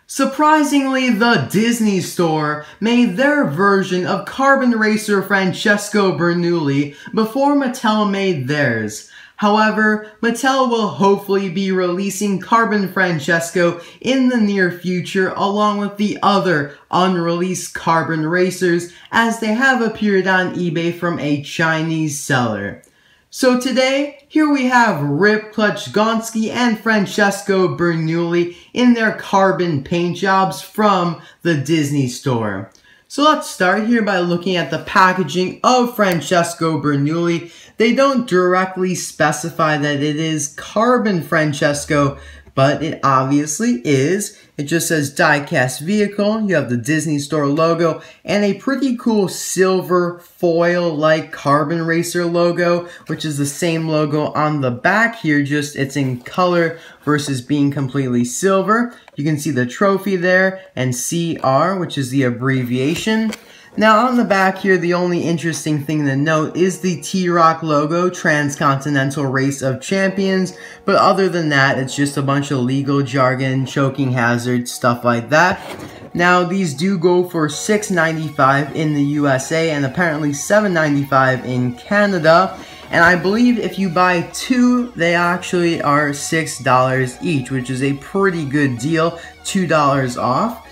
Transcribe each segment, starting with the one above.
Surprisingly, the Disney Store made their version of Carbon Racer Francesco Bernoulli before Mattel made theirs. However, Mattel will hopefully be releasing Carbon Francesco in the near future along with the other unreleased Carbon Racers, as they have appeared on eBay from a Chinese seller. So today, here we have Rip, Clutchgoneski, and Francesco Bernoulli in their carbon paint jobs from the Disney Store. So let's start here by looking at the packaging of Francesco Bernoulli. They don't directly specify that it is Carbon Francesco, but it obviously is. It just says die-cast vehicle, you have the Disney Store logo, and a pretty cool silver foil-like Carbon Racer logo, which is the same logo on the back here, just it's in color versus being completely silver. You can see the trophy there, and CR, which is the abbreviation. Now on the back here, the only interesting thing to note is the T-Rock logo, Transcontinental Race of Champions, but other than that, it's just a bunch of legal jargon, choking hazards, stuff like that. Now these do go for $6.95 in the USA and apparently $7.95 in Canada, and I believe if you buy two, they actually are $6 each, which is a pretty good deal, $2 off.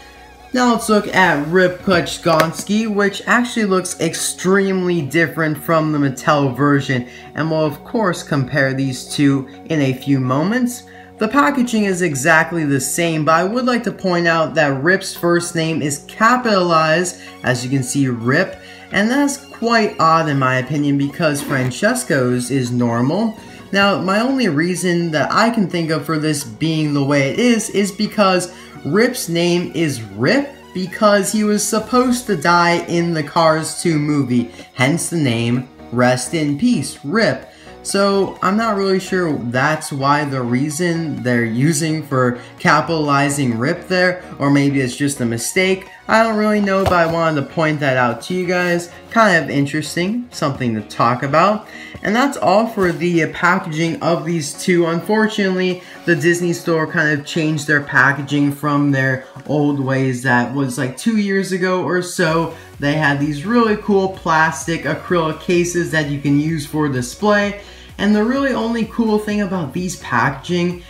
Now let's look at Rip Clutchgoneski, which actually looks extremely different from the Mattel version, and we'll of course compare these two in a few moments. The packaging is exactly the same, but I would like to point out that Rip's first name is capitalized, as you can see, Rip, and that's quite odd in my opinion because Francesco's is normal. Now, my only reason that I can think of for this being the way it is because Rip's name is Rip because he was supposed to die in the Cars 2 movie, hence the name Rest in Peace, Rip. So I'm not really sure that's why the reason they're using for capitalizing Rip there, or maybe it's just a mistake. I don't really know, but I wanted to point that out to you guys. Kind of interesting, something to talk about. And that's all for the packaging of these two. Unfortunately, the Disney Store kind of changed their packaging from their old ways that was like 2 years ago or so. They had these really cool plastic acrylic cases that you can use for display. And the really only cool thing about this packaging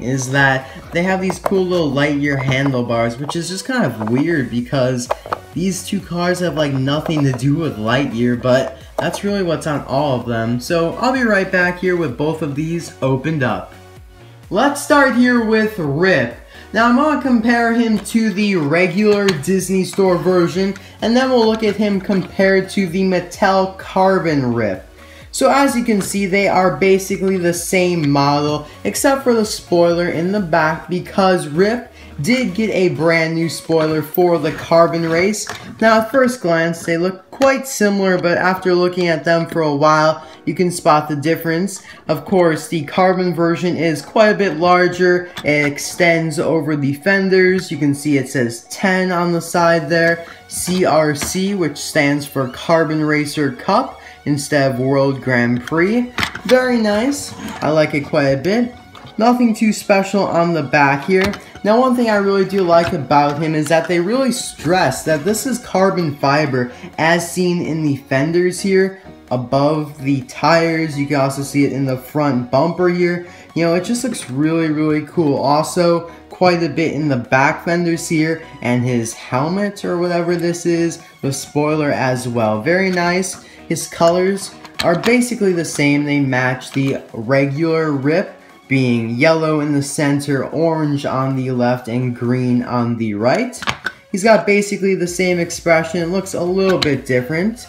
is that they have these cool little Lightyear handlebars, which is just kind of weird because these two cars have like nothing to do with Lightyear, but that's really what's on all of them. So I'll be right back here with both of these opened up. Let's start here with Rip. Now I'm going to compare him to the regular Disney Store version, and then we'll look at him compared to the Mattel Carbon Rip. So as you can see, they are basically the same model, except for the spoiler in the back, because Rip did get a brand new spoiler for the Carbon Race. Now at first glance, they look quite similar, but after looking at them for a while, you can spot the difference. Of course, the Carbon version is quite a bit larger. It extends over the fenders. You can see it says 10 on the side there. CRC, which stands for Carbon Racer Cup instead of World Grand Prix. Very nice. I like it quite a bit. Nothing too special on the back here. Now one thing I really do like about him is that they really stress that this is carbon fiber as seen in the fenders here above the tires. You can also see it in the front bumper here. You know, it just looks really, really cool. Also, quite a bit in the back fenders here and his helmet or whatever this is, the spoiler as well. Very nice. His colors are basically the same. They match the regular Rip, being yellow in the center, orange on the left, and green on the right. He's got basically the same expression. It looks a little bit different.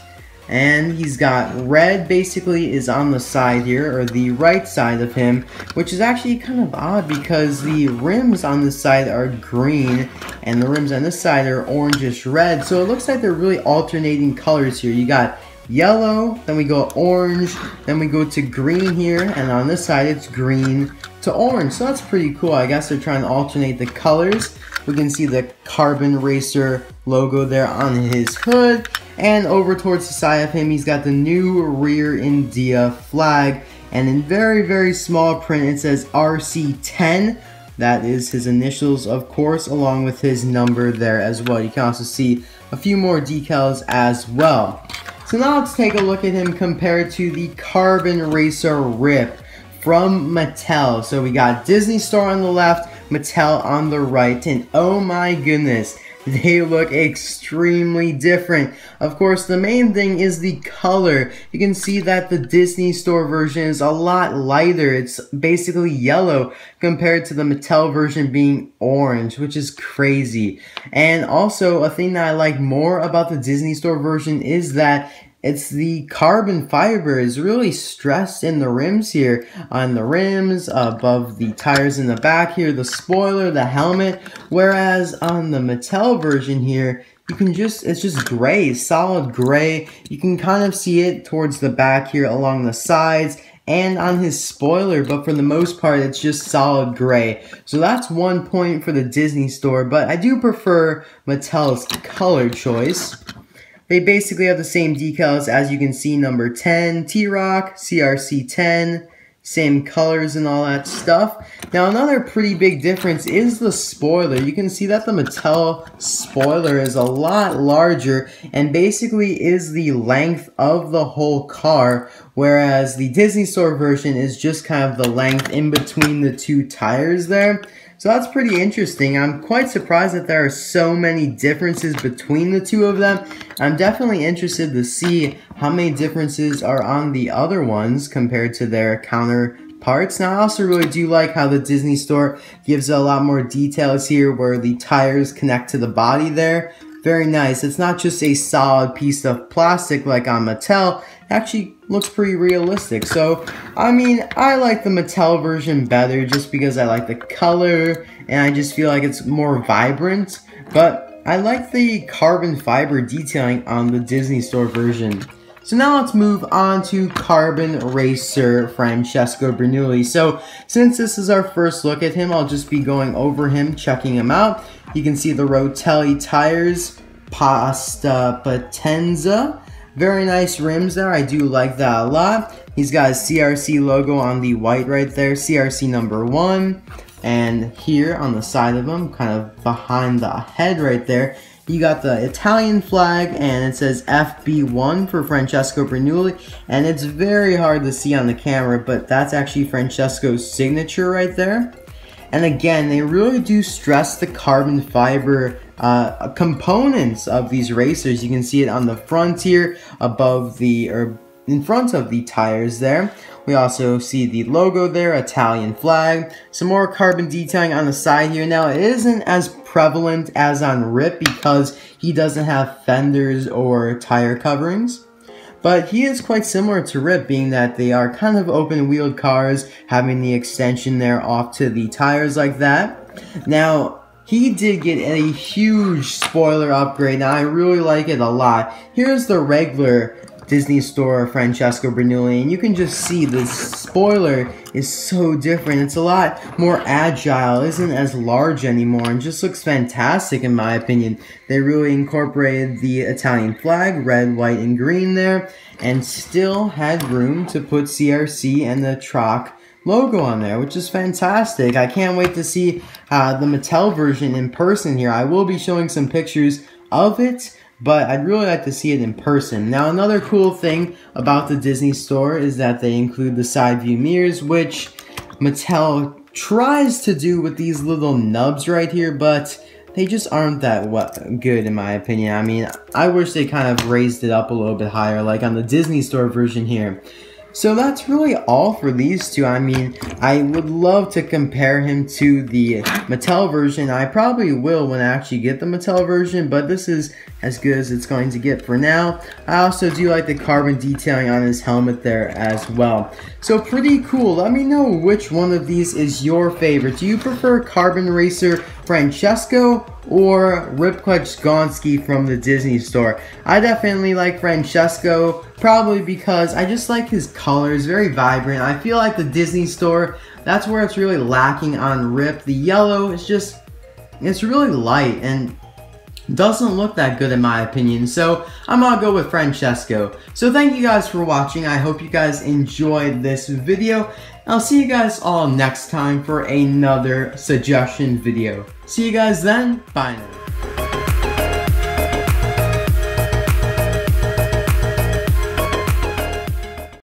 And he's got red basically is on the side here, or the right side of him, which is actually kind of odd because the rims on this side are green and the rims on this side are orangish red. So it looks like they're really alternating colors here. You got yellow, then we go orange, then we go to green here, and on this side it's green to orange. So that's pretty cool. I guess they're trying to alternate the colors. We can see the Carbon Racer logo there on his hood, and over towards the side of him he's got the new rear India flag, and in very, very small print it says RC10 That is his initials, of course, along with his number there as well. You can also see a few more decals as well. So now let's take a look at him compared to the Carbon Racer Rip from Mattel. So we got Disney Store on the left, Mattel on the right, and oh my goodness, they look extremely different. Of course, the main thing is the color. You can see that the Disney Store version is a lot lighter. It's basically yellow compared to the Mattel version being orange, which is crazy. And also, a thing that I like more about the Disney Store version is that it's the carbon fiber is really stressed in the rims here. On the rims, above the tires in the back here, the spoiler, the helmet. Whereas on the Mattel version here, you can it's just gray, solid gray. You can kind of see it towards the back here along the sides and on his spoiler, but for the most part, it's just solid gray. So that's 1 point for the Disney Store, but I do prefer Mattel's color choice. They basically have the same decals as you can see, number 10, T-Rock, CRC 10, same colors and all that stuff. Now another pretty big difference is the spoiler. You can see that the Mattel spoiler is a lot larger and basically is the length of the whole car, whereas the Disney Store version is just kind of the length in between the two tires there. So that's pretty interesting. I'm quite surprised that there are so many differences between the two of them. I'm definitely interested to see how many differences are on the other ones compared to their counterparts. Now, I also really do like how the Disney Store gives a lot more details here where the tires connect to the body there. Very nice. It's not just a solid piece of plastic like on Mattel. It actually looks pretty realistic. So, I mean, I like the Mattel version better just because I like the color and I just feel like it's more vibrant. But I like the carbon fiber detailing on the Disney Store version. So now let's move on to Carbon Racer Francesco Bernoulli. So since this is our first look at him, I'll just be going over him, checking him out. You can see the Rotelli tires, Pasta Potenza. Very nice rims there. I do like that a lot. He's got his CRC logo on the white right there, CRC number 1. And here on the side of him, kind of behind the head right there, you got the Italian flag, and it says FB1 for Francesco Bernoulli, and it's very hard to see on the camera, but that's actually Francesco's signature right there. And again, they really do stress the carbon fiber components of these racers. You can see it on the front here, above the, or in front of the tires there. We also see the logo there, Italian flag. Some more carbon detailing on the side here. Now, it isn't as prevalent as on Rip because he doesn't have fenders or tire coverings. But he is quite similar to Rip, being that they are kind of open-wheeled cars, having the extension there off to the tires like that. Now, he did get a huge spoiler upgrade. Now, I really like it a lot. Here's the regular Disney Store Francesco Bernoulli, and you can just see the spoiler is so different. It's a lot more agile, isn't as large anymore, and just looks fantastic in my opinion. They really incorporated the Italian flag, red, white, and green there, and still had room to put CRC and the Troc logo on there, which is fantastic. I can't wait to see the Mattel version in person here. I will be showing some pictures of it, but I'd really like to see it in person. Now, another cool thing about the Disney Store is that they include the side view mirrors, which Mattel tries to do with these little nubs right here, but they just aren't that good in my opinion. I mean, I wish they kind of raised it up a little bit higher, like on the Disney Store version here. So that's really all for these two. I mean, I would love to compare him to the Mattel version. I probably will when I actually get the Mattel version, but this is as good as it's going to get for now. I also do like the carbon detailing on his helmet there as well. So pretty cool. Let me know which one of these is your favorite. Do you prefer Carbon Racer Francesco or Rip Clutchgoneski from the Disney Store? I definitely like Francesco, probably because I just like his colors, very vibrant. I feel like the Disney Store, that's where it's really lacking on Rip. The yellow is just, it's really light and doesn't look that good in my opinion, so I'm gonna go with Francesco. So thank you guys for watching. I hope you guys enjoyed this video, I'll see you guys all next time for another suggestion video. See you guys then. Bye now.